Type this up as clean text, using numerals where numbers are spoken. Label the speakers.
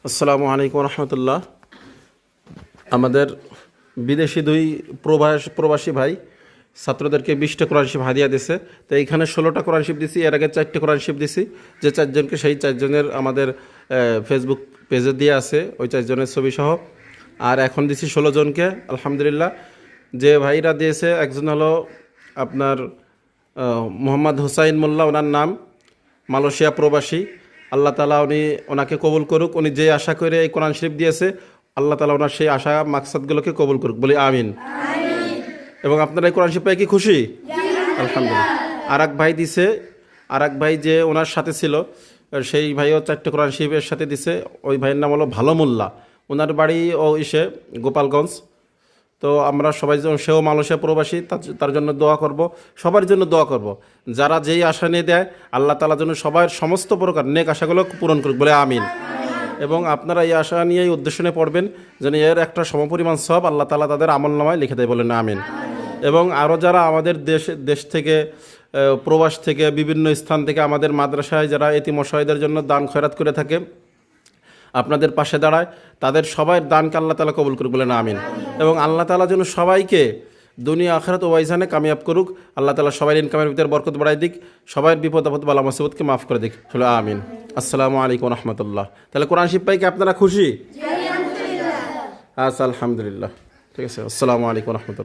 Speaker 1: আসসালামু আলাইকুম রহমতুল্লাহ। আমাদের বিদেশি দুই প্রবাসী ভাই ছাত্রদেরকে 20টা কোরআন শিফ হাদিয়া দিছে। তো এইখানে 16টা কোরআন শিফ দিছি, এর আগে 4টে কোরআন শিফ দিছি। যে 4জনকে, সেই 4জনের আমাদের ফেসবুক পেজে দিয়ে আছে, ওই 4জনের ছবি সহ। আর এখন দিছি 16 জনকে আলহামদুলিল্লাহ। যে ভাইরা দিয়েছে, একজন হলো আপনার মোহাম্মদ হুসাইন মোল্লা, ওনার নাম, মালয়েশিয়া প্রবাসী। আল্লাহ তালা ওনাকে কবুল করুক। উনি যে আশা করে এই কোরআন শরীফ দিয়েছে, আল্লাহ তালা ওনার সেই আশা মাকসাদগুলোকে কবুল করুক, বলি আমিন। এবং আপনারা এই কোরআন শরীফ পাই কি খুশি? আলহামদুলিল্লাহ। আর এক ভাই দিছে, আর এক ভাই যে ওনার সাথে ছিল, সেই ভাইও 4টে কোরআন শরীফের সাথে দিছে। ওই ভাইয়ের নাম হলো ভালো মোল্লা, ওনার বাড়ি গোপালগঞ্জ। তো আমরা সবাই, সেও মালয়েশিয়া প্রবাসী, তার জন্য দোয়া করব, সবার জন্য দোয়া করব। যারা যেই আশা নিয়ে দেয়, আল্লাহ তাআলা যেন সবার সমস্ত প্রকার নেক আশাগুলো পূরণ করুক, বলে আমিন। এবং আপনারা এই আশা নিয়ে, এই উদ্দেশ্য নিয়ে পড়বেন, যেন এর একটা সমপরিমাণ সব আল্লাহ তাআলা তাদের আমলনামায় লিখে দেয়, বলেন আমিন। এবং আরও যারা আমাদের দেশ থেকে, প্রবাস থেকে, বিভিন্ন স্থান থেকে আমাদের মাদ্রাসায় যারা এতিম অসহায়দের জন্য দান খয়রাত করে থাকে, আপনাদের পাশে দাঁড়ায়, তাদের সবাই দানকে আল্লাহ তাআলা কবুল করুক, বলেন আমিন। এবং আল্লাহ তাআলা যেন সবাইকে দুনিয়া আখিরাত ও ওয়াইজানে কামিয়াব করুক। আল্লাহ তাআলা সবাই ইনকামের ভিতরে বরকত বাড়াই দিক, সবাই বিপদ আপদ বালা মুসিবতকে মাফ করে দিক, বলে আমিন। আসসালামু আলাইকুম রহমতুল্লাহ। তাহলে কোরআন শরীফ পাই কি আপনারা খুশি? আচ্ছা, আলহামদুলিল্লাহ। ঠিক আছে, আসসালামু আলাইকুম রহমতুল্লাহ।